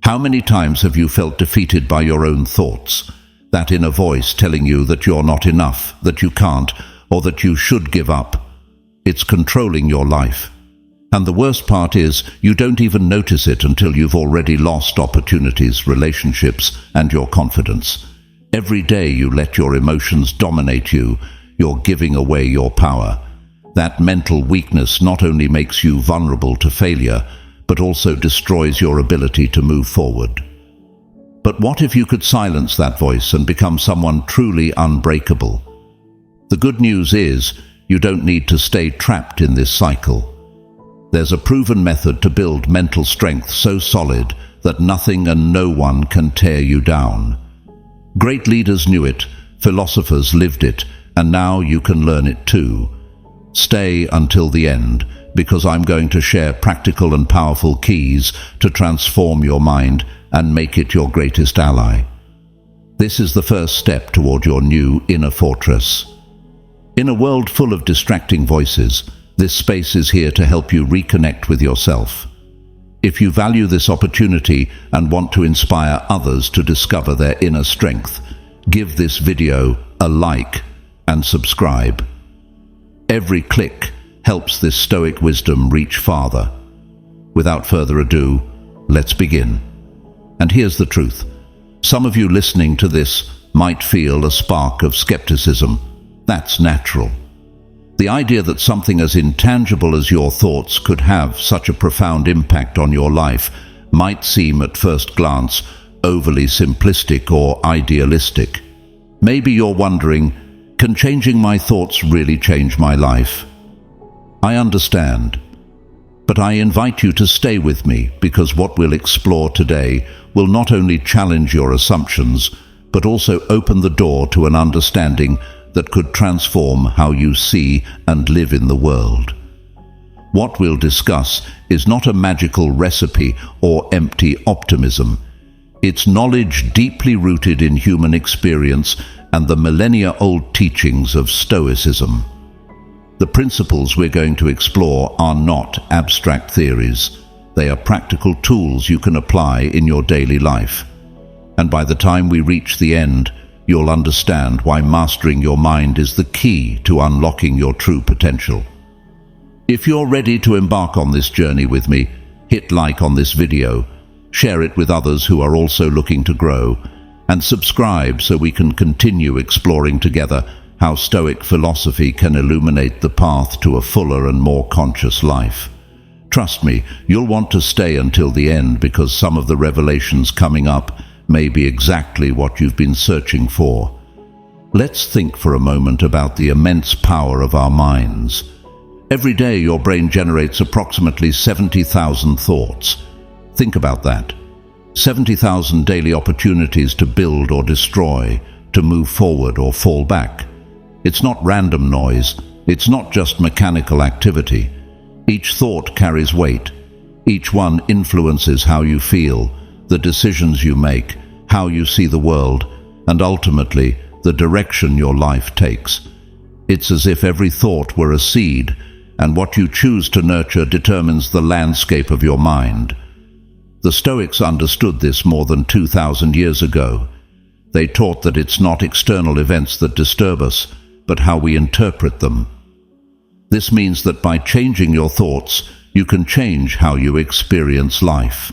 How many times have you felt defeated by your own thoughts? That inner voice telling you that you're not enough, that you can't, or that you should give up. It's controlling your life. And the worst part is, you don't even notice it until you've already lost opportunities, relationships, and your confidence. Every day you let your emotions dominate you, you're giving away your power. That mental weakness not only makes you vulnerable to failure, but also destroys your ability to move forward. But what if you could silence that voice and become someone truly unbreakable? The good news is, you don't need to stay trapped in this cycle. There's a proven method to build mental strength so solid that nothing and no one can tear you down. Great leaders knew it, philosophers lived it, and now you can learn it too. Stay until the end, because I'm going to share practical and powerful keys to transform your mind and make it your greatest ally. This is the first step toward your new inner fortress. In a world full of distracting voices, this space is here to help you reconnect with yourself. If you value this opportunity and want to inspire others to discover their inner strength, give this video a like and subscribe. Every click helps this Stoic wisdom reach farther. Without further ado, let's begin. And here's the truth. Some of you listening to this might feel a spark of skepticism. That's natural. The idea that something as intangible as your thoughts could have such a profound impact on your life might seem at first glance overly simplistic or idealistic. Maybe you're wondering, can changing my thoughts really change my life? I understand, but I invite you to stay with me, because what we'll explore today will not only challenge your assumptions, but also open the door to an understanding that could transform how you see and live in the world. What we'll discuss is not a magical recipe or empty optimism. It's knowledge deeply rooted in human experience and the millennia-old teachings of Stoicism. The principles we're going to explore are not abstract theories. They are practical tools you can apply in your daily life. And by the time we reach the end, you'll understand why mastering your mind is the key to unlocking your true potential. If you're ready to embark on this journey with me, hit like on this video, share it with others who are also looking to grow, and subscribe so we can continue exploring together how Stoic philosophy can illuminate the path to a fuller and more conscious life. Trust me, you'll want to stay until the end, because some of the revelations coming up may be exactly what you've been searching for. Let's think for a moment about the immense power of our minds. Every day your brain generates approximately 70,000 thoughts. Think about that. 70,000 daily opportunities to build or destroy, to move forward or fall back. It's not random noise. It's not just mechanical activity. Each thought carries weight. Each one influences how you feel, the decisions you make, how you see the world, and ultimately the direction your life takes. It's as if every thought were a seed, and what you choose to nurture determines the landscape of your mind. The Stoics understood this more than 2,000 years ago. They taught that it's not external events that disturb us, but how we interpret them. This means that by changing your thoughts, you can change how you experience life.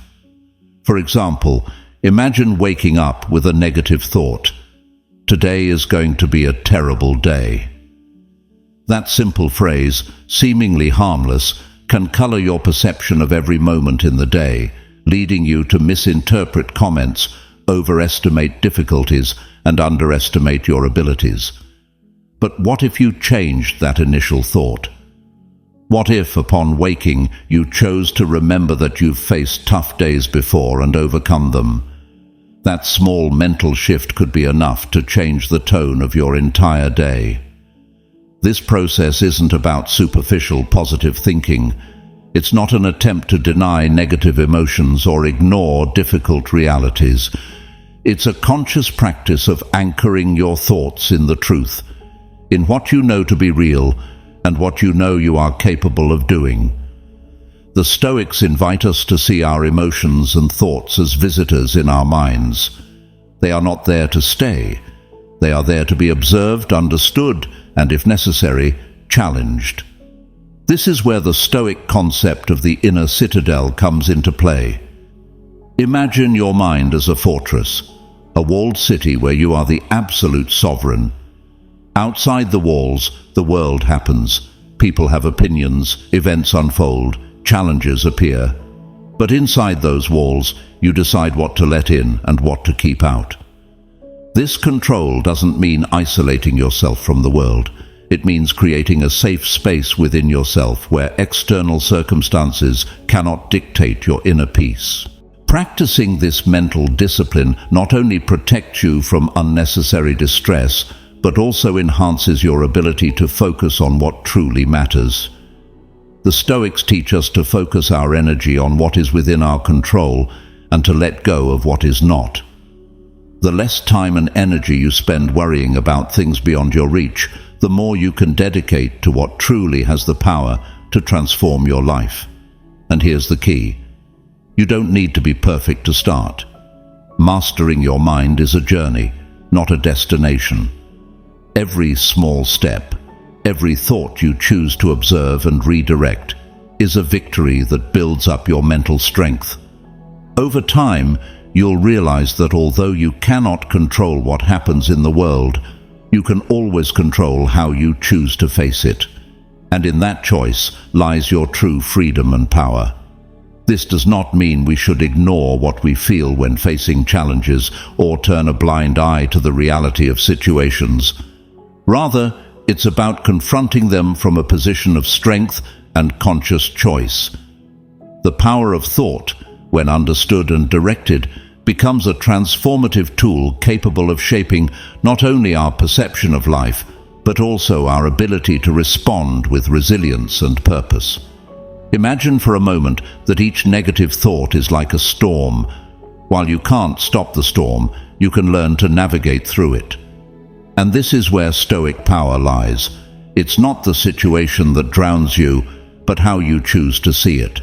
For example, imagine waking up with a negative thought. Today is going to be a terrible day. That simple phrase, seemingly harmless, can color your perception of every moment in the day, leading you to misinterpret comments, overestimate difficulties, and underestimate your abilities. But what if you changed that initial thought? What if, upon waking, you chose to remember that you've faced tough days before and overcome them? That small mental shift could be enough to change the tone of your entire day. This process isn't about superficial positive thinking. It's not an attempt to deny negative emotions or ignore difficult realities. It's a conscious practice of anchoring your thoughts in the truth, in what you know to be real, and what you know you are capable of doing. The Stoics invite us to see our emotions and thoughts as visitors in our minds. They are not there to stay. They are there to be observed, understood, and, if necessary, challenged. This is where the Stoic concept of the inner citadel comes into play. Imagine your mind as a fortress, a walled city where you are the absolute sovereign. Outside the walls, the world happens. People have opinions, events unfold, challenges appear. But inside those walls, you decide what to let in and what to keep out. This control doesn't mean isolating yourself from the world. It means creating a safe space within yourself where external circumstances cannot dictate your inner peace. Practicing this mental discipline not only protects you from unnecessary distress, but also enhances your ability to focus on what truly matters. The Stoics teach us to focus our energy on what is within our control and to let go of what is not. The less time and energy you spend worrying about things beyond your reach, the more you can dedicate to what truly has the power to transform your life. And here's the key. You don't need to be perfect to start. Mastering your mind is a journey, not a destination. Every small step, every thought you choose to observe and redirect, is a victory that builds up your mental strength. Over time, you'll realize that although you cannot control what happens in the world, you can always control how you choose to face it. And in that choice lies your true freedom and power. This does not mean we should ignore what we feel when facing challenges or turn a blind eye to the reality of situations. Rather, it's about confronting them from a position of strength and conscious choice. The power of thought, when understood and directed, becomes a transformative tool capable of shaping not only our perception of life, but also our ability to respond with resilience and purpose. Imagine for a moment that each negative thought is like a storm. While you can't stop the storm, you can learn to navigate through it. And this is where Stoic power lies. It's not the situation that drowns you, but how you choose to see it.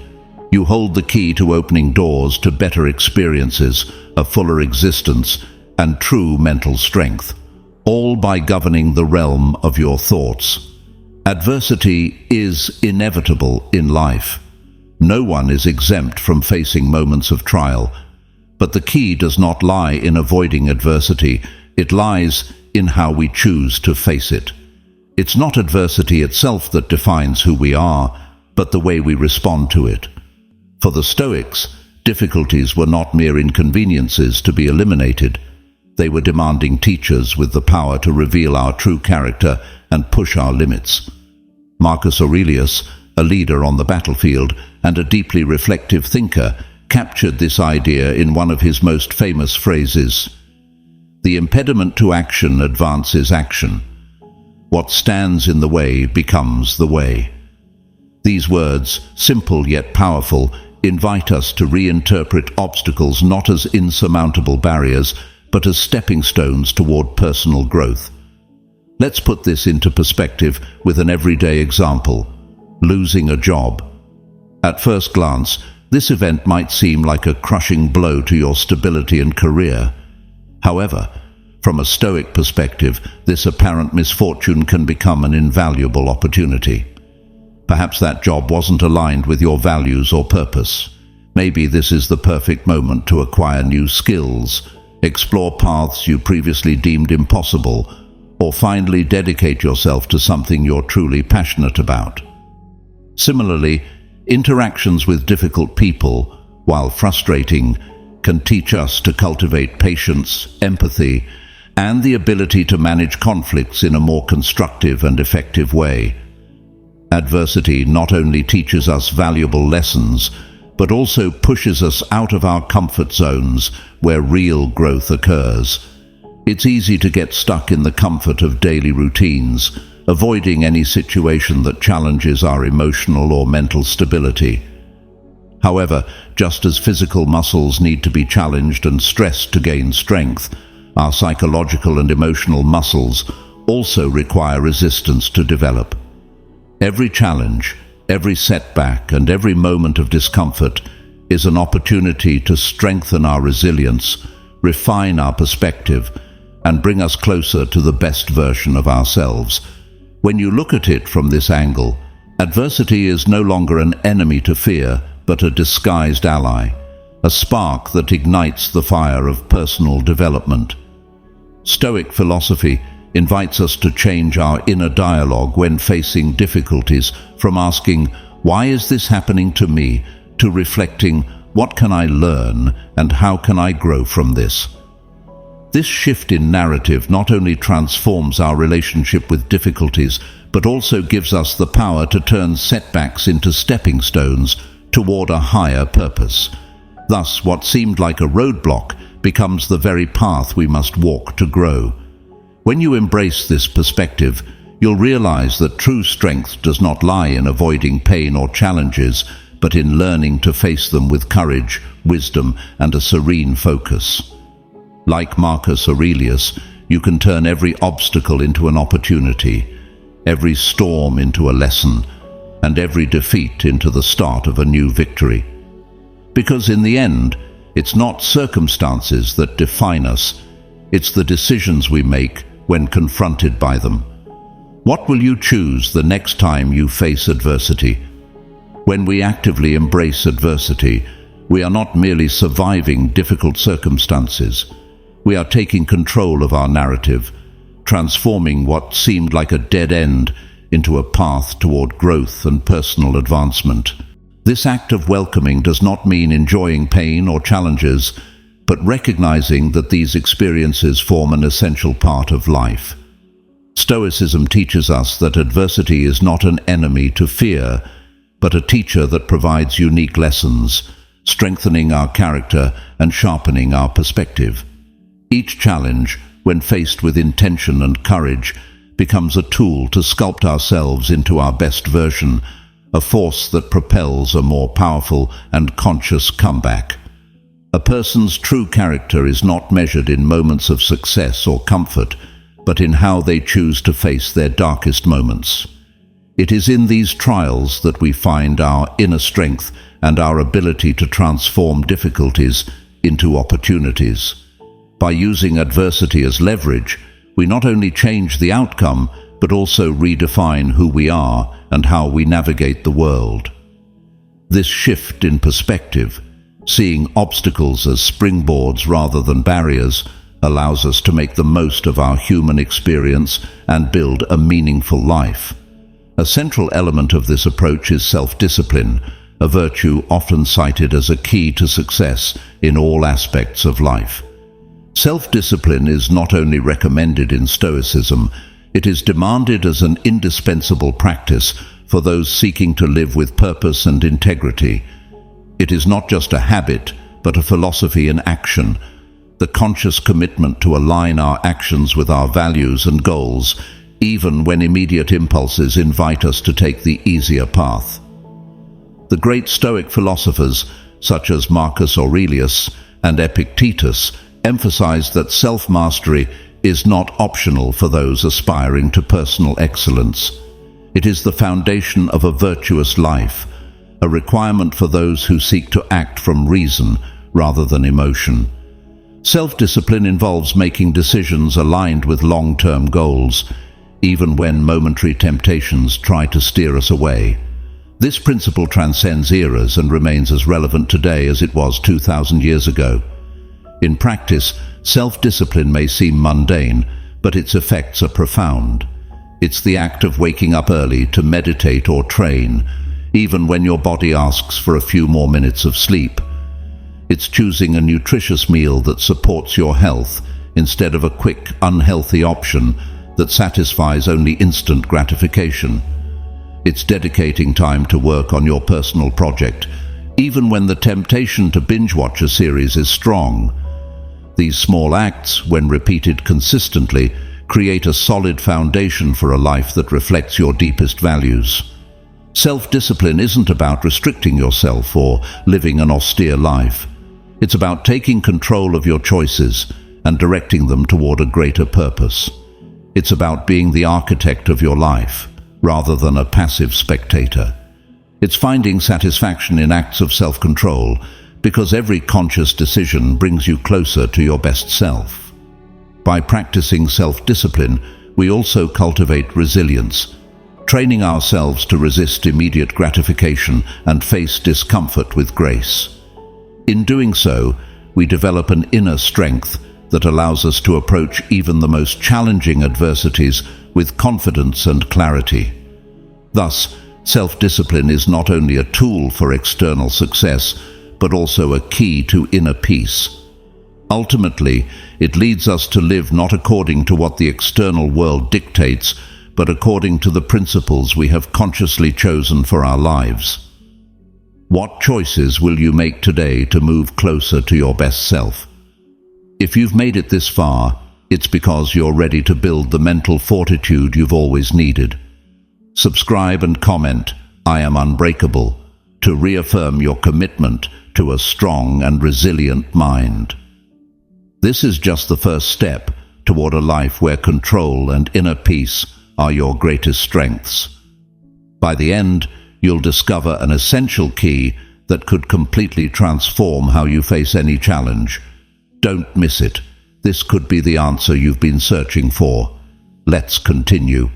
You hold the key to opening doors to better experiences, a fuller existence, and true mental strength, all by governing the realm of your thoughts. Adversity is inevitable in life. No one is exempt from facing moments of trial, but the key does not lie in avoiding adversity. It lies in how we choose to face it. It's not adversity itself that defines who we are, but the way we respond to it. For the Stoics, difficulties were not mere inconveniences to be eliminated. They were demanding teachers with the power to reveal our true character and push our limits. Marcus Aurelius, a leader on the battlefield and a deeply reflective thinker, captured this idea in one of his most famous phrases: "The impediment to action advances action. What stands in the way becomes the way." These words, simple yet powerful, invite us to reinterpret obstacles not as insurmountable barriers, but as stepping stones toward personal growth. Let's put this into perspective with an everyday example: losing a job. At first glance, this event might seem like a crushing blow to your stability and career. However, from a Stoic perspective, this apparent misfortune can become an invaluable opportunity. Perhaps that job wasn't aligned with your values or purpose. Maybe this is the perfect moment to acquire new skills, explore paths you previously deemed impossible, or finally dedicate yourself to something you're truly passionate about. Similarly, interactions with difficult people, while frustrating, can teach us to cultivate patience, empathy, and the ability to manage conflicts in a more constructive and effective way. Adversity not only teaches us valuable lessons, but also pushes us out of our comfort zones where real growth occurs. It's easy to get stuck in the comfort of daily routines, avoiding any situation that challenges our emotional or mental stability. However, just as physical muscles need to be challenged and stressed to gain strength, our psychological and emotional muscles also require resistance to develop. Every challenge, Every setback and every moment of discomfort is an opportunity to strengthen our resilience, refine our perspective, and bring us closer to the best version of ourselves. When you look at it from this angle, adversity is no longer an enemy to fear, but a disguised ally, a spark that ignites the fire of personal development. Stoic philosophy invites us to change our inner dialogue when facing difficulties, from asking, "Why is this happening to me?" to reflecting, "What can I learn and how can I grow from this?" This shift in narrative not only transforms our relationship with difficulties, but also gives us the power to turn setbacks into stepping stones toward a higher purpose. Thus, what seemed like a roadblock becomes the very path we must walk to grow. When you embrace this perspective, you'll realize that true strength does not lie in avoiding pain or challenges, but in learning to face them with courage, wisdom, and a serene focus. Like Marcus Aurelius, you can turn every obstacle into an opportunity, every storm into a lesson, and every defeat into the start of a new victory. Because in the end, it's not circumstances that define us, it's the decisions we make when confronted by them. What will you choose the next time you face adversity? When we actively embrace adversity, we are not merely surviving difficult circumstances. We are taking control of our narrative, transforming what seemed like a dead end into a path toward growth and personal advancement. This act of welcoming does not mean enjoying pain or challenges, but recognizing that these experiences form an essential part of life. Stoicism teaches us that adversity is not an enemy to fear, but a teacher that provides unique lessons, strengthening our character and sharpening our perspective. Each challenge, when faced with intention and courage, becomes a tool to sculpt ourselves into our best version, a force that propels a more powerful and conscious comeback. A person's true character is not measured in moments of success or comfort, but in how they choose to face their darkest moments. It is in these trials that we find our inner strength and our ability to transform difficulties into opportunities. By using adversity as leverage, we not only change the outcome, but also redefine who we are and how we navigate the world. This shift in perspective, seeing obstacles as springboards rather than barriers, allows us to make the most of our human experience and build a meaningful life. A central element of this approach is self-discipline, a virtue often cited as a key to success in all aspects of life. Self-discipline is not only recommended in Stoicism, it is demanded as an indispensable practice for those seeking to live with purpose and integrity. It is not just a habit, but a philosophy in action, the conscious commitment to align our actions with our values and goals, even when immediate impulses invite us to take the easier path. The great Stoic philosophers, such as Marcus Aurelius and Epictetus, emphasized that self-mastery is not optional for those aspiring to personal excellence. It is the foundation of a virtuous life, a requirement for those who seek to act from reason rather than emotion. Self-discipline involves making decisions aligned with long-term goals, even when momentary temptations try to steer us away. This principle transcends eras and remains as relevant today as it was 2,000 years ago. In practice, self-discipline may seem mundane, but its effects are profound. It's the act of waking up early to meditate or train, even when your body asks for a few more minutes of sleep. It's choosing a nutritious meal that supports your health instead of a quick, unhealthy option that satisfies only instant gratification. It's dedicating time to work on your personal project, even when the temptation to binge-watch a series is strong. These small acts, when repeated consistently, create a solid foundation for a life that reflects your deepest values. Self-discipline isn't about restricting yourself or living an austere life. It's about taking control of your choices and directing them toward a greater purpose. It's about being the architect of your life, rather than a passive spectator. It's finding satisfaction in acts of self-control, because every conscious decision brings you closer to your best self. By practicing self-discipline, we also cultivate resilience, training ourselves to resist immediate gratification and face discomfort with grace. In doing so, we develop an inner strength that allows us to approach even the most challenging adversities with confidence and clarity. Thus, self-discipline is not only a tool for external success, but also a key to inner peace. Ultimately, it leads us to live not according to what the external world dictates, but according to the principles we have consciously chosen for our lives. What choices will you make today to move closer to your best self? If you've made it this far, it's because you're ready to build the mental fortitude you've always needed. Subscribe and comment, "I am unbreakable," to reaffirm your commitment to a strong and resilient mind. This is just the first step toward a life where control and inner peace are your greatest strengths. By the end, you'll discover an essential key that could completely transform how you face any challenge. Don't miss it. This could be the answer you've been searching for. Let's continue.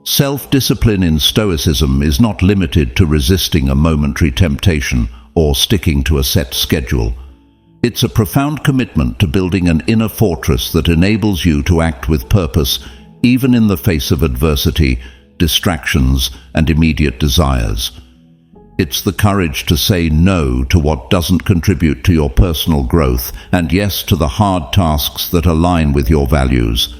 Self-discipline in Stoicism is not limited to resisting a momentary temptation or sticking to a set schedule. It's a profound commitment to building an inner fortress that enables you to act with purpose even in the face of adversity, distractions, and immediate desires. It's the courage to say no to what doesn't contribute to your personal growth and yes to the hard tasks that align with your values.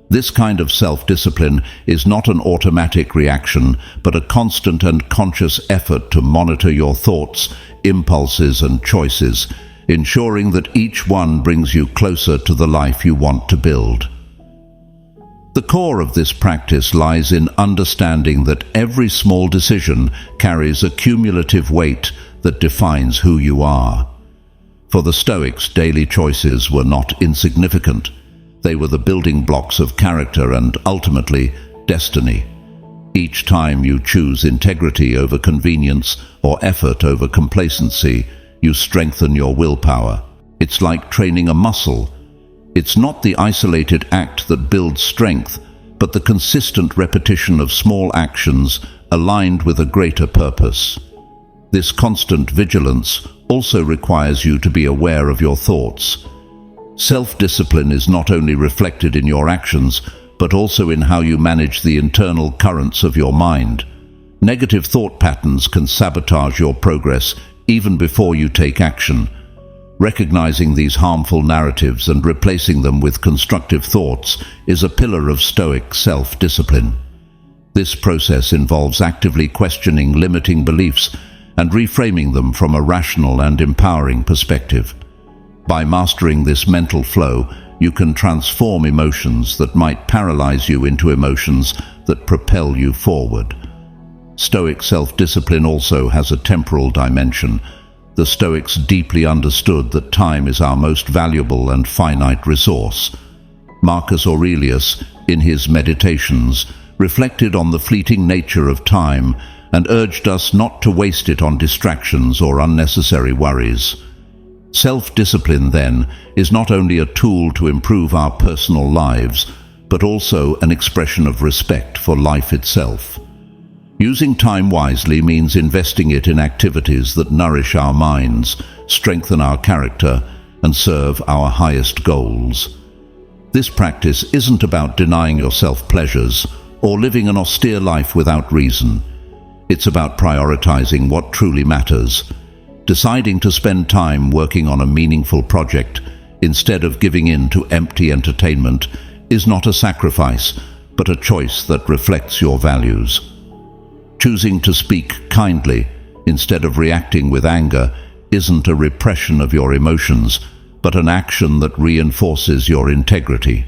This kind of self-discipline is not an automatic reaction, but a constant and conscious effort to monitor your thoughts, impulses, and choices, ensuring that each one brings you closer to the life you want to build. The core of this practice lies in understanding that every small decision carries a cumulative weight that defines who you are. For the Stoics, daily choices were not insignificant. They were the building blocks of character and, ultimately, destiny. Each time you choose integrity over convenience or effort over complacency, you strengthen your willpower. It's like training a muscle. It's not the isolated act that builds strength, but the consistent repetition of small actions aligned with a greater purpose. This constant vigilance also requires you to be aware of your thoughts. Self-discipline is not only reflected in your actions, but also in how you manage the internal currents of your mind. Negative thought patterns can sabotage your progress even before you take action. Recognizing these harmful narratives and replacing them with constructive thoughts is a pillar of Stoic self-discipline. This process involves actively questioning limiting beliefs and reframing them from a rational and empowering perspective. By mastering this mental flow, you can transform emotions that might paralyze you into emotions that propel you forward. Stoic self-discipline also has a temporal dimension. The Stoics deeply understood that time is our most valuable and finite resource. Marcus Aurelius, in his Meditations, reflected on the fleeting nature of time and urged us not to waste it on distractions or unnecessary worries. Self-discipline, then, is not only a tool to improve our personal lives, but also an expression of respect for life itself. Using time wisely means investing it in activities that nourish our minds, strengthen our character, and serve our highest goals. This practice isn't about denying yourself pleasures or living an austere life without reason. It's about prioritizing what truly matters. Deciding to spend time working on a meaningful project instead of giving in to empty entertainment is not a sacrifice, but a choice that reflects your values. Choosing to speak kindly instead of reacting with anger isn't a repression of your emotions, but an action that reinforces your integrity.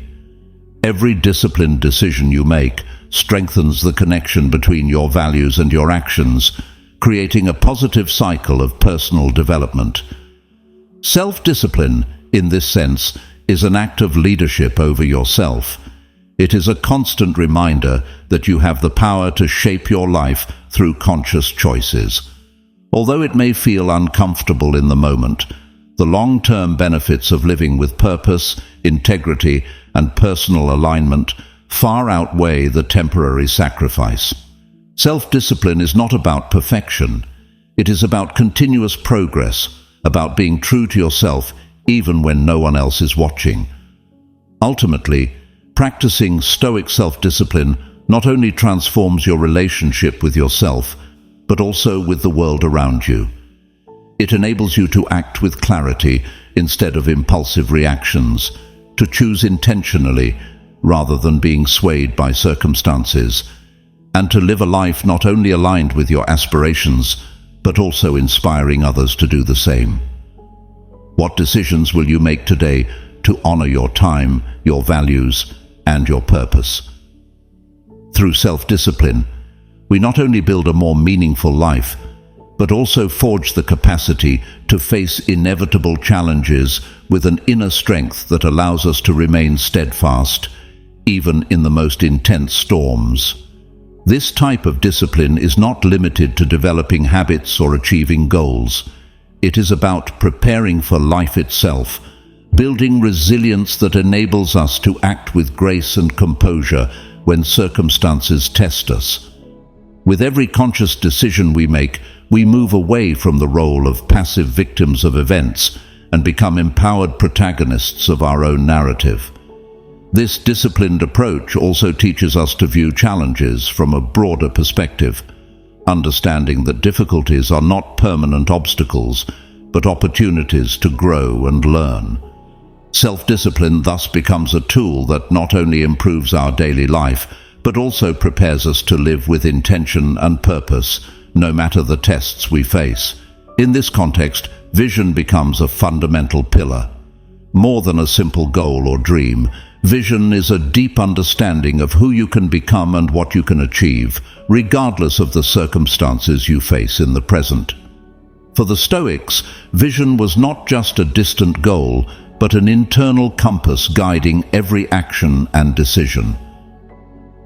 Every disciplined decision you make strengthens the connection between your values and your actions, creating a positive cycle of personal development. Self-discipline, in this sense, is an act of leadership over yourself. It is a constant reminder that you have the power to shape your life through conscious choices. Although it may feel uncomfortable in the moment, the long-term benefits of living with purpose, integrity, and personal alignment far outweigh the temporary sacrifice. Self-discipline is not about perfection. It is about continuous progress, about being true to yourself even when no one else is watching. Ultimately, practicing Stoic self-discipline not only transforms your relationship with yourself, but also with the world around you. It enables you to act with clarity instead of impulsive reactions, to choose intentionally rather than being swayed by circumstances, and to live a life not only aligned with your aspirations, but also inspiring others to do the same. What decisions will you make today to honor your time, your values, and your purpose? Through self-discipline, we not only build a more meaningful life, but also forge the capacity to face inevitable challenges with an inner strength that allows us to remain steadfast, even in the most intense storms. This type of discipline is not limited to developing habits or achieving goals. It is about preparing for life itself, building resilience that enables us to act with grace and composure when circumstances test us. With every conscious decision we make, we move away from the role of passive victims of events and become empowered protagonists of our own narrative. This disciplined approach also teaches us to view challenges from a broader perspective, understanding that difficulties are not permanent obstacles, but opportunities to grow and learn. Self-discipline thus becomes a tool that not only improves our daily life, but also prepares us to live with intention and purpose, no matter the tests we face. In this context, vision becomes a fundamental pillar. More than a simple goal or dream, vision is a deep understanding of who you can become and what you can achieve, regardless of the circumstances you face in the present. For the Stoics, vision was not just a distant goal, but an internal compass guiding every action and decision.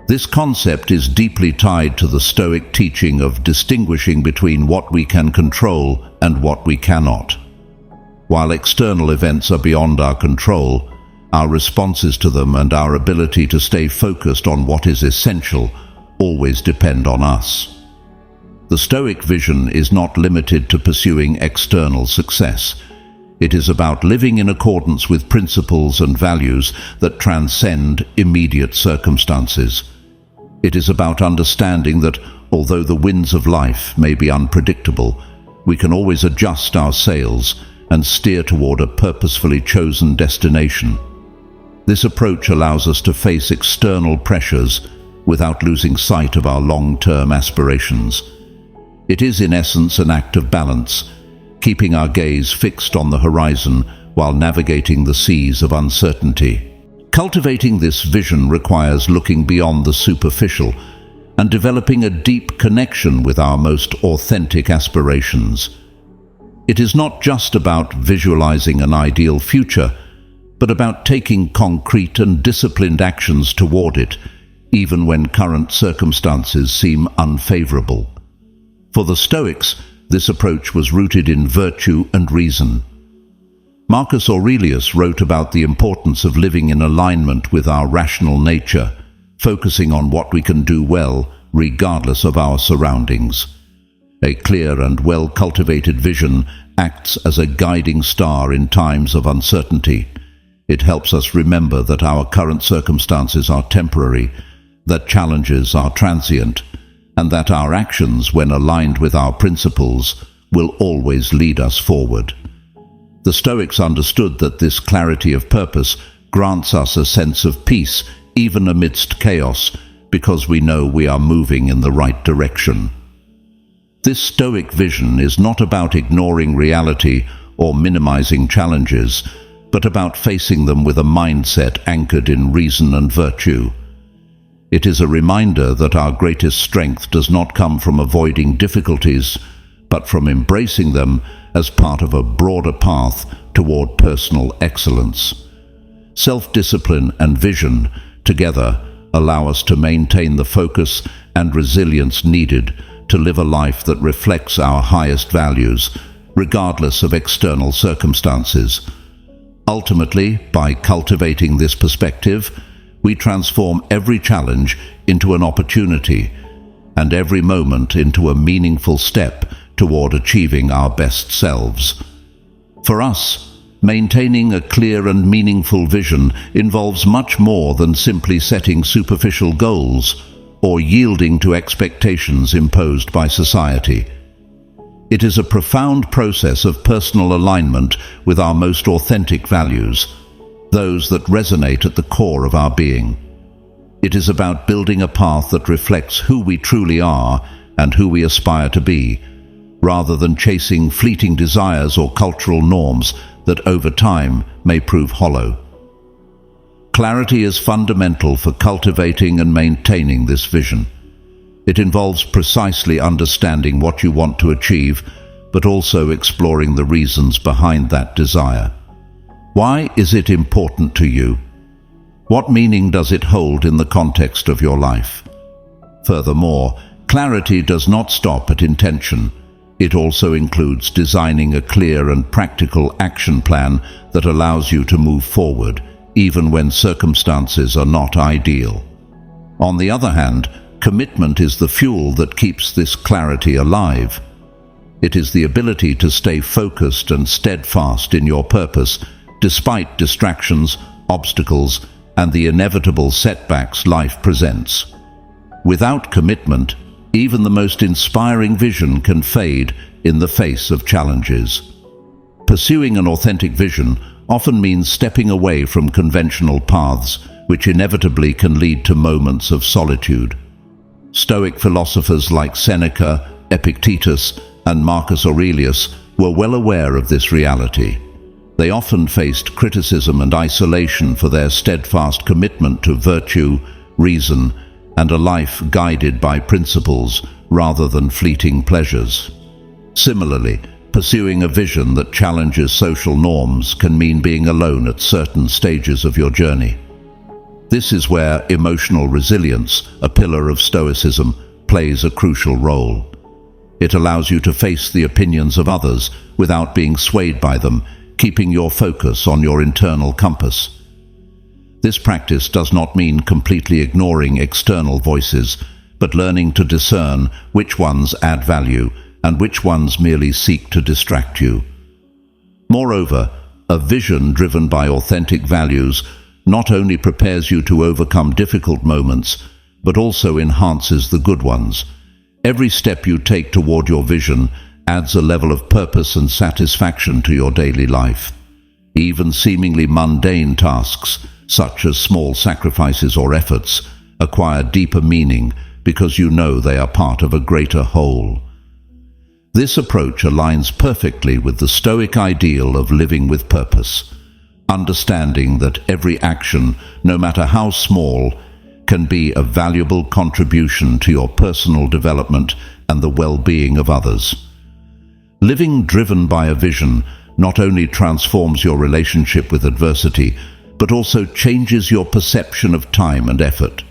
This concept is deeply tied to the Stoic teaching of distinguishing between what we can control and what we cannot. While external events are beyond our control, our responses to them and our ability to stay focused on what is essential always depend on us. The Stoic vision is not limited to pursuing external success. It is about living in accordance with principles and values that transcend immediate circumstances. It is about understanding that although the winds of life may be unpredictable, we can always adjust our sails and steer toward a purposefully chosen destination. This approach allows us to face external pressures without losing sight of our long-term aspirations. It is in essence an act of balance, keeping our gaze fixed on the horizon while navigating the seas of uncertainty. Cultivating this vision requires looking beyond the superficial and developing a deep connection with our most authentic aspirations. It is not just about visualizing an ideal future, but about taking concrete and disciplined actions toward it, even when current circumstances seem unfavorable. For the Stoics, this approach was rooted in virtue and reason. Marcus Aurelius wrote about the importance of living in alignment with our rational nature, focusing on what we can do well, regardless of our surroundings. A clear and well-cultivated vision acts as a guiding star in times of uncertainty. It helps us remember that our current circumstances are temporary, that challenges are transient, and that our actions, when aligned with our principles, will always lead us forward. The Stoics understood that this clarity of purpose grants us a sense of peace even amidst chaos, because we know we are moving in the right direction. This Stoic vision is not about ignoring reality or minimizing challenges, but about facing them with a mindset anchored in reason and virtue. It is a reminder that our greatest strength does not come from avoiding difficulties, but from embracing them as part of a broader path toward personal excellence. Self-discipline and vision, together, allow us to maintain the focus and resilience needed to live a life that reflects our highest values, regardless of external circumstances. Ultimately, by cultivating this perspective, we transform every challenge into an opportunity and every moment into a meaningful step toward achieving our best selves. For us, maintaining a clear and meaningful vision involves much more than simply setting superficial goals or yielding to expectations imposed by society. It is a profound process of personal alignment with our most authentic values, those that resonate at the core of our being. It is about building a path that reflects who we truly are and who we aspire to be, rather than chasing fleeting desires or cultural norms that over time may prove hollow. Clarity is fundamental for cultivating and maintaining this vision. It involves precisely understanding what you want to achieve, but also exploring the reasons behind that desire. Why is it important to you? What meaning does it hold in the context of your life? Furthermore, clarity does not stop at intention. It also includes designing a clear and practical action plan that allows you to move forward, even when circumstances are not ideal. On the other hand, commitment is the fuel that keeps this clarity alive. It is the ability to stay focused and steadfast in your purpose, despite distractions, obstacles, and the inevitable setbacks life presents. Without commitment, even the most inspiring vision can fade in the face of challenges. Pursuing an authentic vision often means stepping away from conventional paths, which inevitably can lead to moments of solitude. Stoic philosophers like Seneca, Epictetus, and Marcus Aurelius were well aware of this reality. They often faced criticism and isolation for their steadfast commitment to virtue, reason, and a life guided by principles rather than fleeting pleasures. Similarly, pursuing a vision that challenges social norms can mean being alone at certain stages of your journey. This is where emotional resilience, a pillar of Stoicism, plays a crucial role. It allows you to face the opinions of others without being swayed by them, keeping your focus on your internal compass. This practice does not mean completely ignoring external voices, but learning to discern which ones add value and which ones merely seek to distract you. Moreover, a vision driven by authentic values not only prepares you to overcome difficult moments, but also enhances the good ones. Every step you take toward your vision adds a level of purpose and satisfaction to your daily life. Even seemingly mundane tasks, such as small sacrifices or efforts, acquire deeper meaning because you know they are part of a greater whole. This approach aligns perfectly with the Stoic ideal of living with purpose, understanding that every action, no matter how small, can be a valuable contribution to your personal development and the well-being of others. Living driven by a vision not only transforms your relationship with adversity, but also changes your perception of time and effort.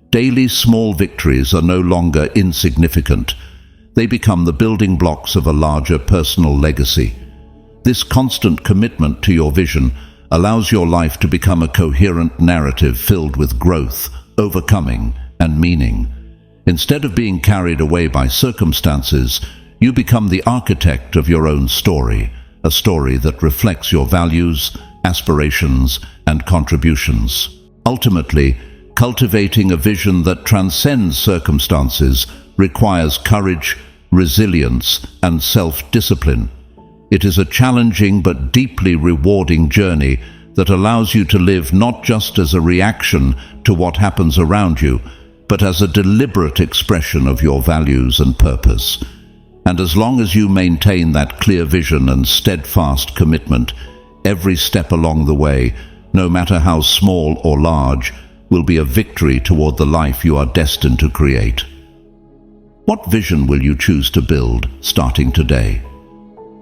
Daily small victories are no longer insignificant. They become the building blocks of a larger personal legacy. This constant commitment to your vision allows your life to become a coherent narrative filled with growth, overcoming, and meaning. Instead of being carried away by circumstances, you become the architect of your own story, a story that reflects your values, aspirations, and contributions. Ultimately, cultivating a vision that transcends circumstances requires courage, resilience, and self-discipline. It is a challenging but deeply rewarding journey that allows you to live not just as a reaction to what happens around you, but as a deliberate expression of your values and purpose. And as long as you maintain that clear vision and steadfast commitment, every step along the way, no matter how small or large, will be a victory toward the life you are destined to create. What vision will you choose to build, starting today?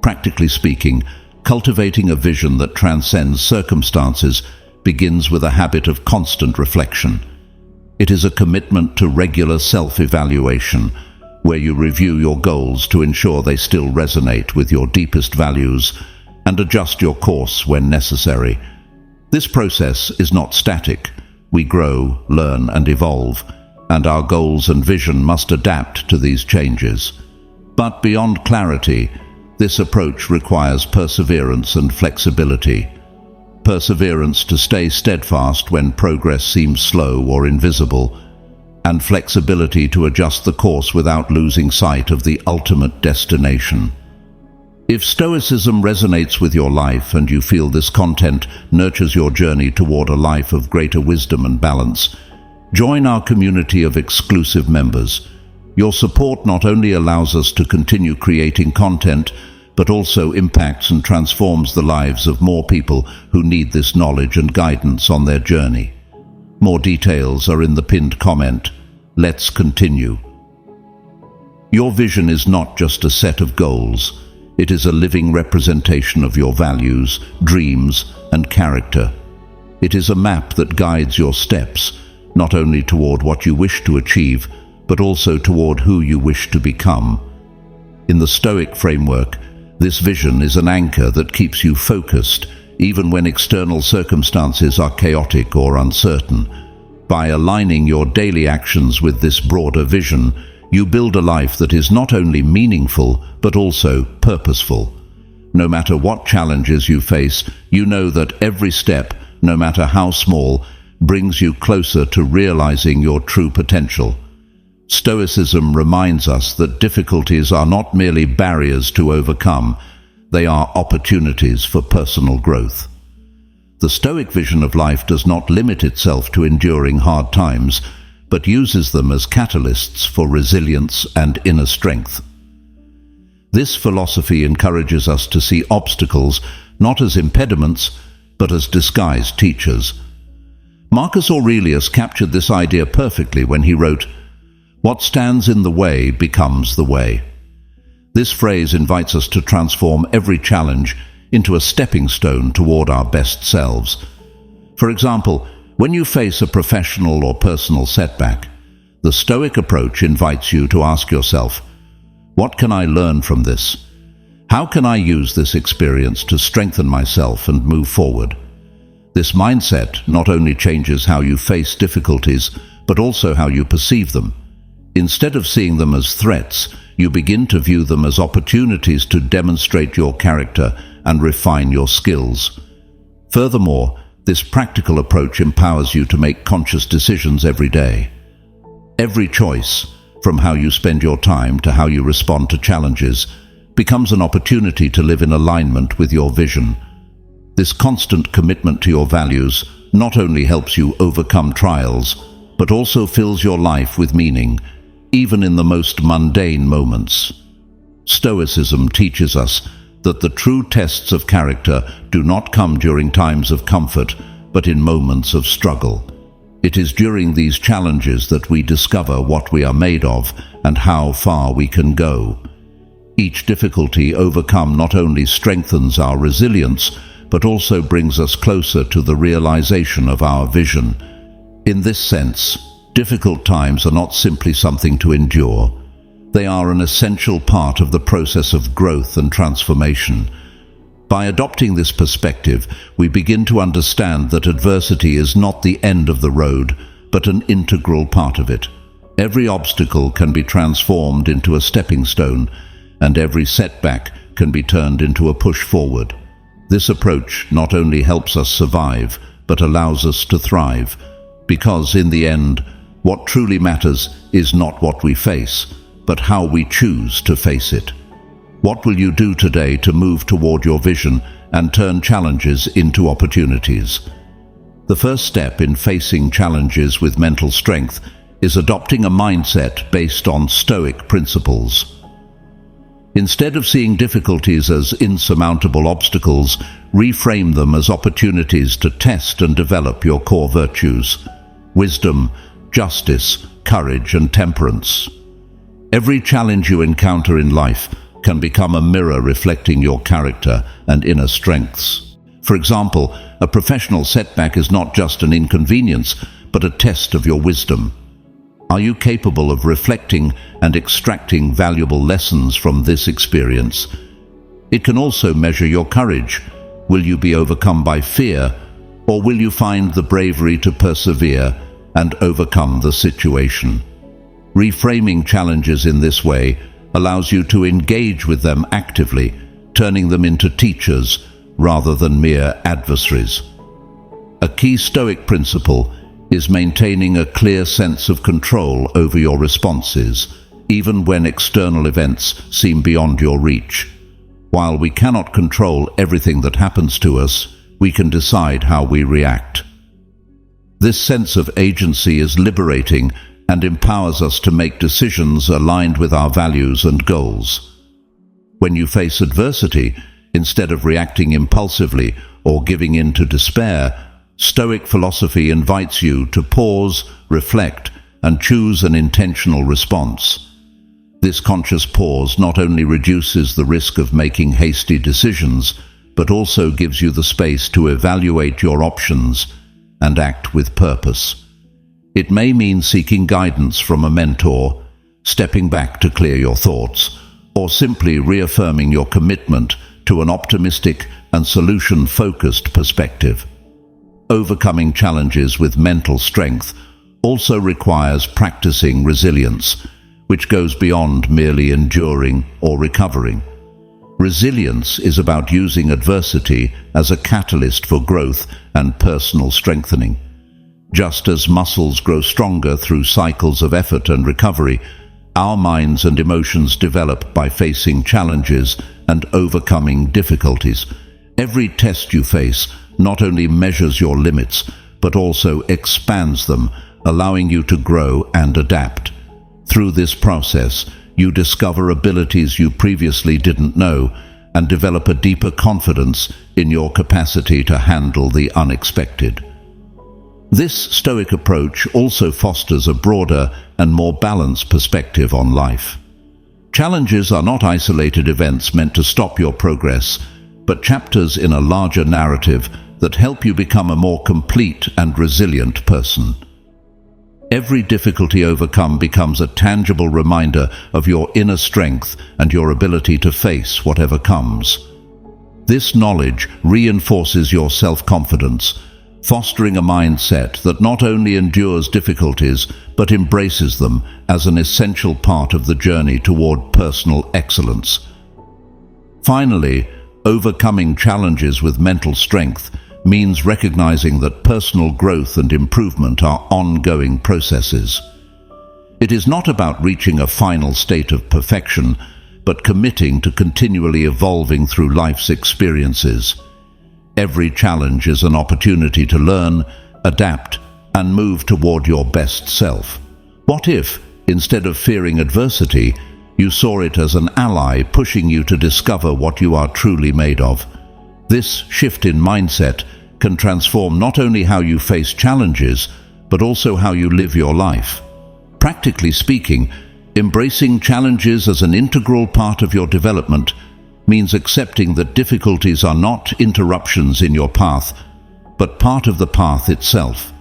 Practically speaking, cultivating a vision that transcends circumstances begins with a habit of constant reflection. It is a commitment to regular self-evaluation, where you review your goals to ensure they still resonate with your deepest values and adjust your course when necessary. This process is not static. We grow, learn, and evolve, and our goals and vision must adapt to these changes. But beyond clarity, this approach requires perseverance and flexibility. Perseverance to stay steadfast when progress seems slow or invisible, and flexibility to adjust the course without losing sight of the ultimate destination. If Stoicism resonates with your life and you feel this content nurtures your journey toward a life of greater wisdom and balance, join our community of exclusive members. Your support not only allows us to continue creating content, but also impacts and transforms the lives of more people who need this knowledge and guidance on their journey. More details are in the pinned comment. Let's continue. Your vision is not just a set of goals. It is a living representation of your values, dreams, and character. It is a map that guides your steps, not only toward what you wish to achieve, but also toward who you wish to become. In the Stoic framework, this vision is an anchor that keeps you focused, even when external circumstances are chaotic or uncertain. By aligning your daily actions with this broader vision, you build a life that is not only meaningful, but also purposeful. No matter what challenges you face, you know that every step, no matter how small, brings you closer to realizing your true potential. Stoicism reminds us that difficulties are not merely barriers to overcome, they are opportunities for personal growth. The Stoic vision of life does not limit itself to enduring hard times, but uses them as catalysts for resilience and inner strength. This philosophy encourages us to see obstacles not as impediments, but as disguised teachers. Marcus Aurelius captured this idea perfectly when he wrote, "What stands in the way becomes the way." This phrase invites us to transform every challenge into a stepping stone toward our best selves. For example, when you face a professional or personal setback, the Stoic approach invites you to ask yourself, what can I learn from this? How can I use this experience to strengthen myself and move forward? This mindset not only changes how you face difficulties, but also how you perceive them. Instead of seeing them as threats, you begin to view them as opportunities to demonstrate your character and refine your skills. Furthermore, this practical approach empowers you to make conscious decisions every day. Every choice, from how you spend your time to how you respond to challenges, becomes an opportunity to live in alignment with your vision. This constant commitment to your values not only helps you overcome trials, but also fills your life with meaning, even in the most mundane moments. Stoicism teaches us that the true tests of character do not come during times of comfort, but in moments of struggle. It is during these challenges that we discover what we are made of and how far we can go. Each difficulty overcome not only strengthens our resilience, but also brings us closer to the realization of our vision. In this sense, difficult times are not simply something to endure. They are an essential part of the process of growth and transformation. By adopting this perspective, we begin to understand that adversity is not the end of the road, but an integral part of it. Every obstacle can be transformed into a stepping stone, and every setback can be turned into a push forward. This approach not only helps us survive, but allows us to thrive, because in the end, what truly matters is not what we face, but how we choose to face it. What will you do today to move toward your vision and turn challenges into opportunities? The first step in facing challenges with mental strength is adopting a mindset based on Stoic principles. Instead of seeing difficulties as insurmountable obstacles, reframe them as opportunities to test and develop your core virtues: wisdom, justice, courage, and temperance. Every challenge you encounter in life can become a mirror reflecting your character and inner strengths. For example, a professional setback is not just an inconvenience, but a test of your wisdom. Are you capable of reflecting and extracting valuable lessons from this experience? It can also measure your courage. Will you be overcome by fear, or will you find the bravery to persevere and overcome the situation? Reframing challenges in this way allows you to engage with them actively, turning them into teachers rather than mere adversaries. A key Stoic principle is maintaining a clear sense of control over your responses, even when external events seem beyond your reach. While we cannot control everything that happens to us, we can decide how we react. This sense of agency is liberating and empowers us to make decisions aligned with our values and goals. When you face adversity, instead of reacting impulsively or giving in to despair, Stoic philosophy invites you to pause, reflect, and choose an intentional response. This conscious pause not only reduces the risk of making hasty decisions, but also gives you the space to evaluate your options and act with purpose. It may mean seeking guidance from a mentor, stepping back to clear your thoughts, or simply reaffirming your commitment to an optimistic and solution-focused perspective. Overcoming challenges with mental strength also requires practicing resilience, which goes beyond merely enduring or recovering. Resilience is about using adversity as a catalyst for growth and personal strengthening. Just as muscles grow stronger through cycles of effort and recovery, our minds and emotions develop by facing challenges and overcoming difficulties. Every test you face not only measures your limits, but also expands them, allowing you to grow and adapt. Through this process, you discover abilities you previously didn't know and develop a deeper confidence in your capacity to handle the unexpected. This Stoic approach also fosters a broader and more balanced perspective on life. Challenges are not isolated events meant to stop your progress, but chapters in a larger narrative that help you become a more complete and resilient person. Every difficulty overcome becomes a tangible reminder of your inner strength and your ability to face whatever comes. This knowledge reinforces your self-confidence, fostering a mindset that not only endures difficulties but embraces them as an essential part of the journey toward personal excellence. Finally, overcoming challenges with mental strength means recognizing that personal growth and improvement are ongoing processes. It is not about reaching a final state of perfection, but committing to continually evolving through life's experiences. Every challenge is an opportunity to learn, adapt, and move toward your best self. What if, instead of fearing adversity, you saw it as an ally pushing you to discover what you are truly made of? This shift in mindset can transform not only how you face challenges, but also how you live your life. Practically speaking, embracing challenges as an integral part of your development means accepting that difficulties are not interruptions in your path, but part of the path itself.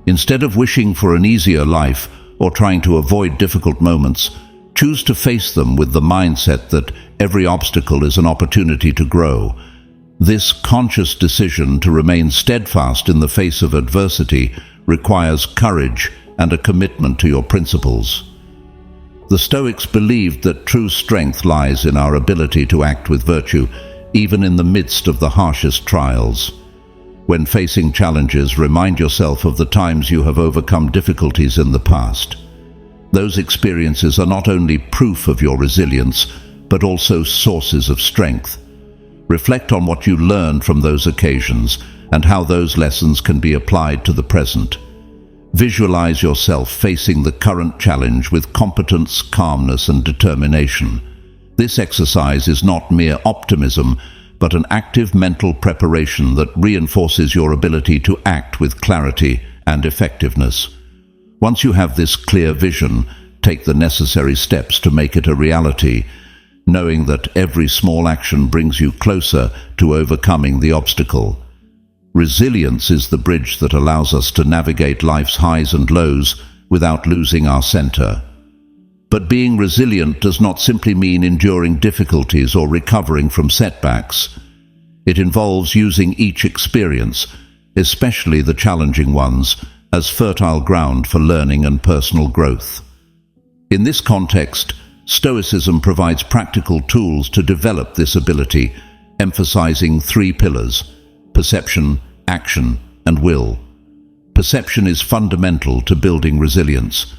Instead of wishing for an easier life or trying to avoid difficult moments, choose to face them with the mindset that every obstacle is an opportunity to grow. This conscious decision to remain steadfast in the face of adversity requires courage and a commitment to your principles. The Stoics believed that true strength lies in our ability to act with virtue, even in the midst of the harshest trials. When facing challenges, remind yourself of the times you have overcome difficulties in the past. Those experiences are not only proof of your resilience, but also sources of strength. Reflect on what you learned from those occasions and how those lessons can be applied to the present. Visualize yourself facing the current challenge with competence, calmness, and determination. This exercise is not mere optimism, but an active mental preparation that reinforces your ability to act with clarity and effectiveness. Once you have this clear vision, take the necessary steps to make it a reality. knowing that every small action brings you closer to overcoming the obstacle. Resilience is the bridge that allows us to navigate life's highs and lows without losing our center. But being resilient does not simply mean enduring difficulties or recovering from setbacks. It involves using each experience, especially the challenging ones, as fertile ground for learning and personal growth. In this context, Stoicism provides practical tools to develop this ability, emphasizing three pillars: perception, action, and will. Perception is fundamental to building resilience.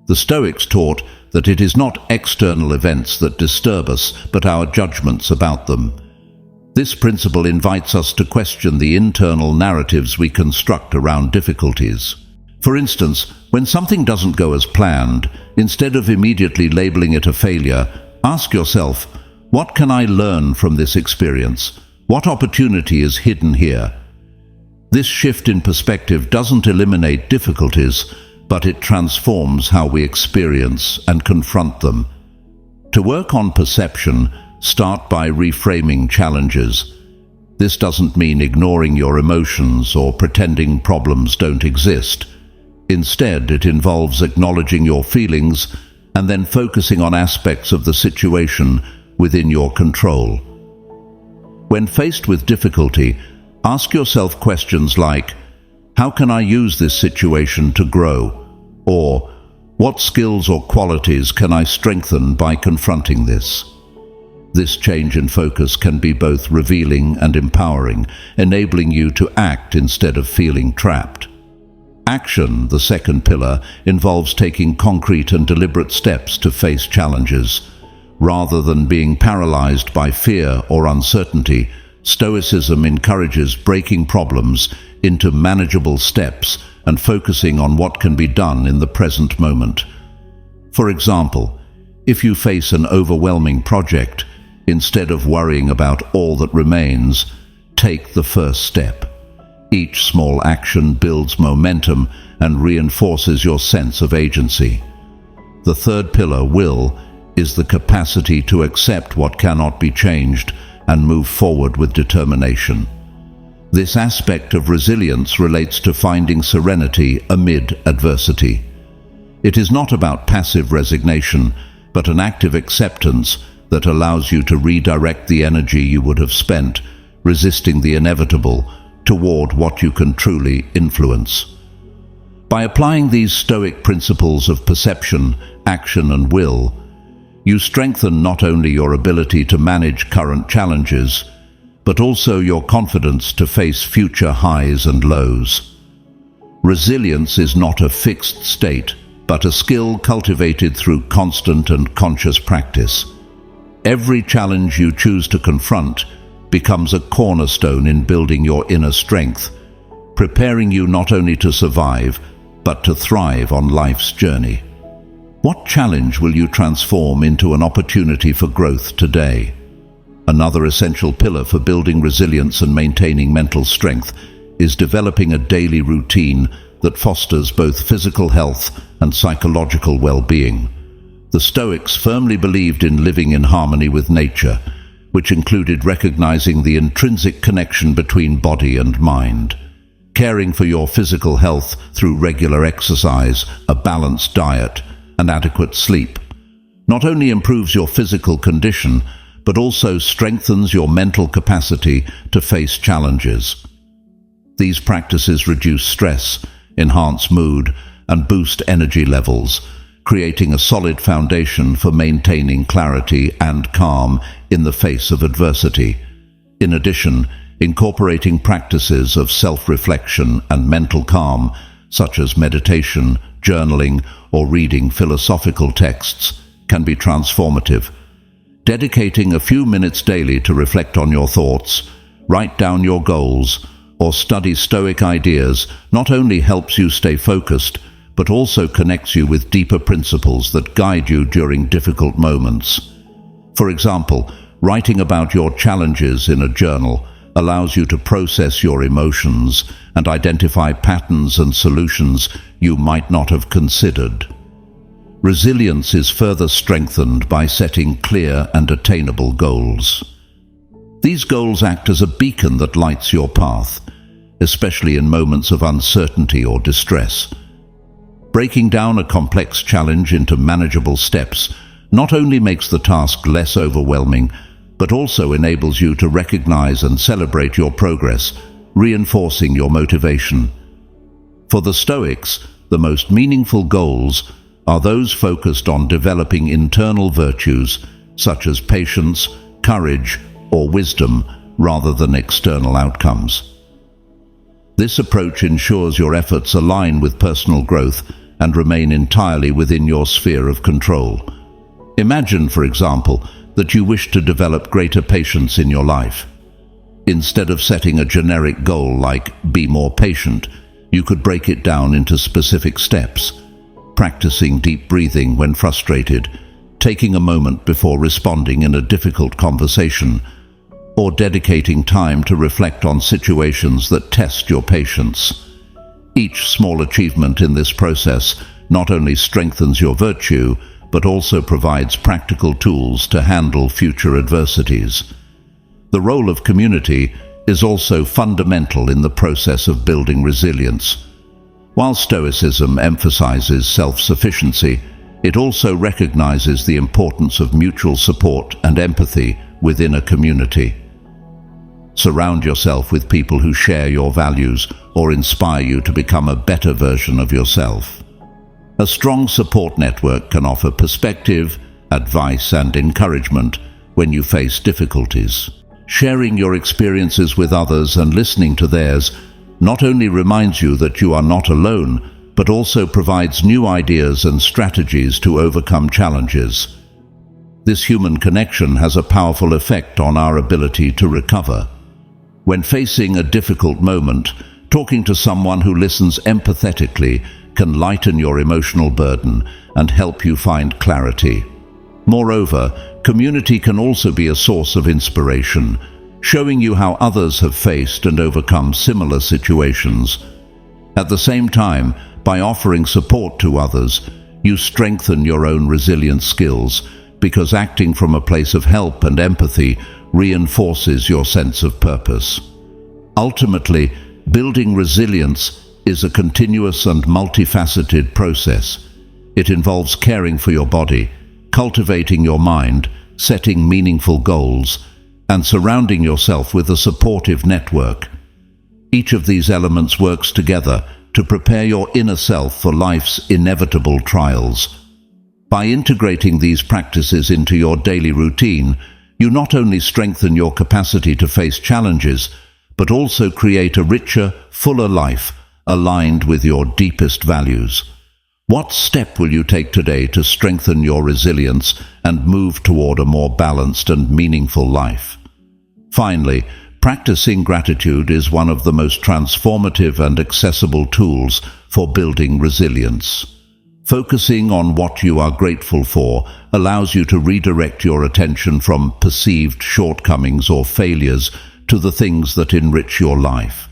The Stoics taught that it is not external events that disturb us, but our judgments about them. This principle invites us to question the internal narratives we construct around difficulties. For instance, when something doesn't go as planned, instead of immediately labeling it a failure, ask yourself, what can I learn from this experience? What opportunity is hidden here? This shift in perspective doesn't eliminate difficulties, but it transforms how we experience and confront them. To work on perception, start by reframing challenges. This doesn't mean ignoring your emotions or pretending problems don't exist. Instead, it involves acknowledging your feelings and then focusing on aspects of the situation within your control. When faced with difficulty, ask yourself questions like, how can I use this situation to grow? Or, what skills or qualities can I strengthen by confronting this? This change in focus can be both revealing and empowering, enabling you to act instead of feeling trapped. Action, the second pillar, involves taking concrete and deliberate steps to face challenges. Rather than being paralyzed by fear or uncertainty, Stoicism encourages breaking problems into manageable steps and focusing on what can be done in the present moment. For example, if you face an overwhelming project, instead of worrying about all that remains, take the first step. Each small action builds momentum and reinforces your sense of agency. The third pillar, will, is the capacity to accept what cannot be changed and move forward with determination. This aspect of resilience relates to finding serenity amid adversity. It is not about passive resignation, but an active acceptance that allows you to redirect the energy you would have spent resisting the inevitable toward what you can truly influence. By applying these Stoic principles of perception, action, and will, you strengthen not only your ability to manage current challenges, but also your confidence to face future highs and lows. Resilience is not a fixed state, but a skill cultivated through constant and conscious practice. Every challenge you choose to confront becomes a cornerstone in building your inner strength, preparing you not only to survive, but to thrive on life's journey. What challenge will you transform into an opportunity for growth today? Another essential pillar for building resilience and maintaining mental strength is developing a daily routine that fosters both physical health and psychological well-being. The Stoics firmly believed in living in harmony with nature, which included recognizing the intrinsic connection between body and mind. Caring for your physical health through regular exercise, a balanced diet, and adequate sleep not only improves your physical condition, but also strengthens your mental capacity to face challenges. These practices reduce stress, enhance mood, and boost energy levels, creating a solid foundation for maintaining clarity and calm in the face of adversity. In addition, incorporating practices of self-reflection and mental calm, such as meditation, journaling, or reading philosophical texts, can be transformative. Dedicating a few minutes daily to reflect on your thoughts, write down your goals, or study Stoic ideas not only helps you stay focused, but also connects you with deeper principles that guide you during difficult moments. For example, writing about your challenges in a journal allows you to process your emotions and identify patterns and solutions you might not have considered. Resilience is further strengthened by setting clear and attainable goals. These goals act as a beacon that lights your path, especially in moments of uncertainty or distress. Breaking down a complex challenge into manageable steps not only makes the task less overwhelming, but also enables you to recognize and celebrate your progress, reinforcing your motivation. For the Stoics, the most meaningful goals are those focused on developing internal virtues such as patience, courage, or wisdom, rather than external outcomes. This approach ensures your efforts align with personal growth and remain entirely within your sphere of control. Imagine, for example, that you wish to develop greater patience in your life. Instead of setting a generic goal like "be more patient," you could break it down into specific steps, practicing deep breathing when frustrated, taking a moment before responding in a difficult conversation, or dedicating time to reflect on situations that test your patience. Each small achievement in this process not only strengthens your virtue, but also provides practical tools to handle future adversities. The role of community is also fundamental in the process of building resilience. While Stoicism emphasizes self-sufficiency, it also recognizes the importance of mutual support and empathy within a community. Surround yourself with people who share your values or inspire you to become a better version of yourself. A strong support network can offer perspective, advice, and encouragement when you face difficulties. Sharing your experiences with others and listening to theirs not only reminds you that you are not alone, but also provides new ideas and strategies to overcome challenges. This human connection has a powerful effect on our ability to recover. When facing a difficult moment, talking to someone who listens empathetically can lighten your emotional burden and help you find clarity. Moreover, community can also be a source of inspiration, showing you how others have faced and overcome similar situations. At the same time, by offering support to others, you strengthen your own resilience skills, because acting from a place of help and empathy reinforces your sense of purpose. Ultimately, building resilience is a continuous and multifaceted process. It involves caring for your body, cultivating your mind, setting meaningful goals, and surrounding yourself with a supportive network. Each of these elements works together to prepare your inner self for life's inevitable trials. By integrating these practices into your daily routine, you not only strengthen your capacity to face challenges, but also create a richer, fuller life aligned with your deepest values. What step will you take today to strengthen your resilience and move toward a more balanced and meaningful life? Finally, practicing gratitude is one of the most transformative and accessible tools for building resilience. Focusing on what you are grateful for allows you to redirect your attention from perceived shortcomings or failures to the things that enrich your life.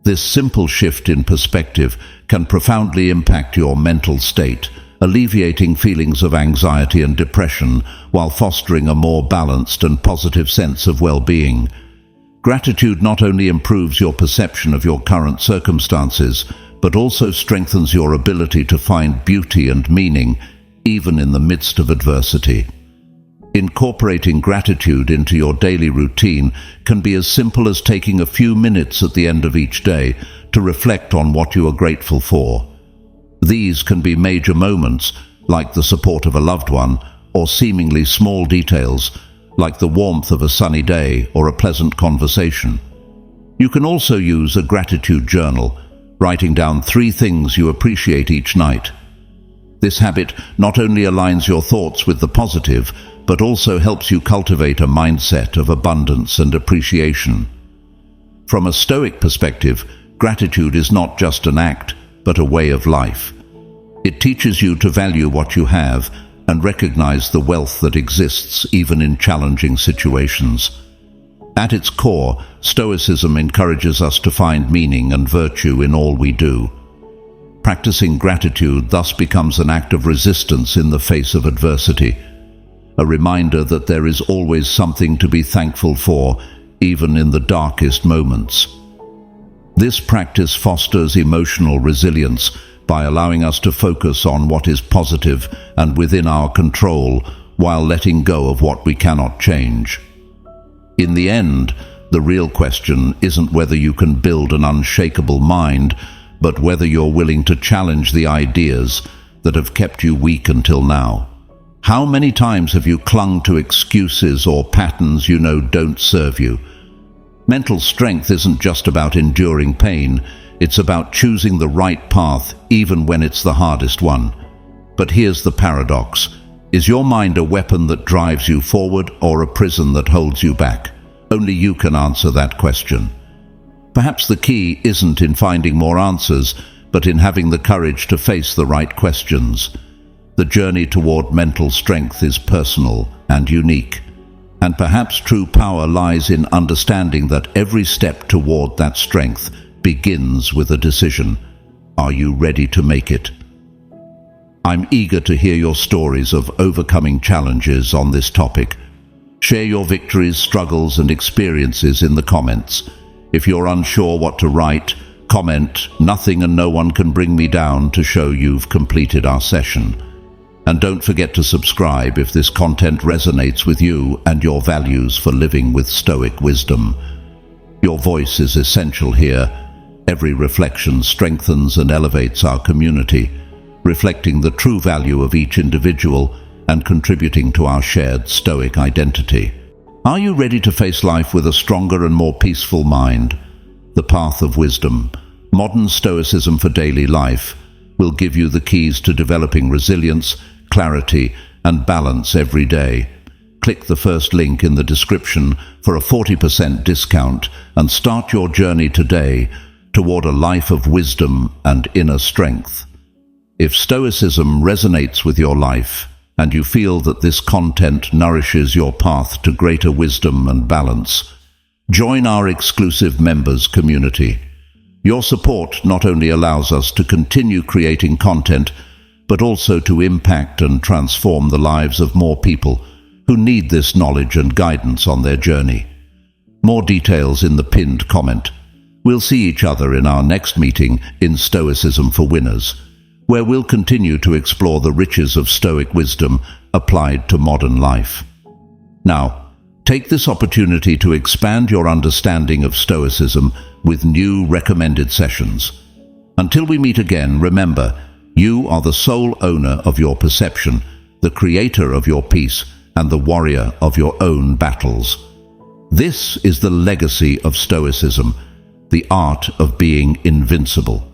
This simple shift in perspective can profoundly impact your mental state, alleviating feelings of anxiety and depression while fostering a more balanced and positive sense of well-being. Gratitude not only improves your perception of your current circumstances, but also strengthens your ability to find beauty and meaning, even in the midst of adversity. Incorporating gratitude into your daily routine can be as simple as taking a few minutes at the end of each day to reflect on what you are grateful for. These can be major moments, like the support of a loved one, or seemingly small details, like the warmth of a sunny day or a pleasant conversation. You can also use a gratitude journal, writing down 3 things you appreciate each night. This habit not only aligns your thoughts with the positive, but also helps you cultivate a mindset of abundance and appreciation. From a Stoic perspective, gratitude is not just an act, but a way of life. It teaches you to value what you have and recognize the wealth that exists even in challenging situations. At its core, Stoicism encourages us to find meaning and virtue in all we do. Practicing gratitude thus becomes an act of resistance in the face of adversity, a reminder that there is always something to be thankful for, even in the darkest moments. This practice fosters emotional resilience by allowing us to focus on what is positive and within our control while letting go of what we cannot change. In the end, the real question isn't whether you can build an unshakable mind, but whether you're willing to challenge the ideas that have kept you weak until now. How many times have you clung to excuses or patterns you know don't serve you? Mental strength isn't just about enduring pain, it's about choosing the right path even when it's the hardest one. But here's the paradox. Is your mind a weapon that drives you forward or a prison that holds you back? Only you can answer that question. Perhaps the key isn't in finding more answers, but in having the courage to face the right questions. The journey toward mental strength is personal and unique, and perhaps true power lies in understanding that every step toward that strength begins with a decision. Are you ready to make it? I'm eager to hear your stories of overcoming challenges on this topic. Share your victories, struggles, and experiences in the comments. If you're unsure what to write, comment, "Nothing and no one can bring me down," to show you've completed our session. And don't forget to subscribe if this content resonates with you and your values for living with Stoic wisdom. Your voice is essential here. Every reflection strengthens and elevates our community, reflecting the true value of each individual and contributing to our shared Stoic identity. Are you ready to face life with a stronger and more peaceful mind? The Path of Wisdom, Modern Stoicism for Daily Life, will give you the keys to developing resilience, clarity, and balance every day. Click the first link in the description for a 40% discount and start your journey today toward a life of wisdom and inner strength. If Stoicism resonates with your life, and you feel that this content nourishes your path to greater wisdom and balance, join our exclusive members community. Your support not only allows us to continue creating content, but also to impact and transform the lives of more people who need this knowledge and guidance on their journey. More details in the pinned comment. We'll see each other in our next meeting in Stoicism for Winners, where we'll continue to explore the riches of Stoic wisdom applied to modern life. Now, take this opportunity to expand your understanding of Stoicism with new recommended sessions. Until we meet again, remember, you are the sole owner of your perception, the creator of your peace, and the warrior of your own battles. This is the legacy of Stoicism, the art of being invincible.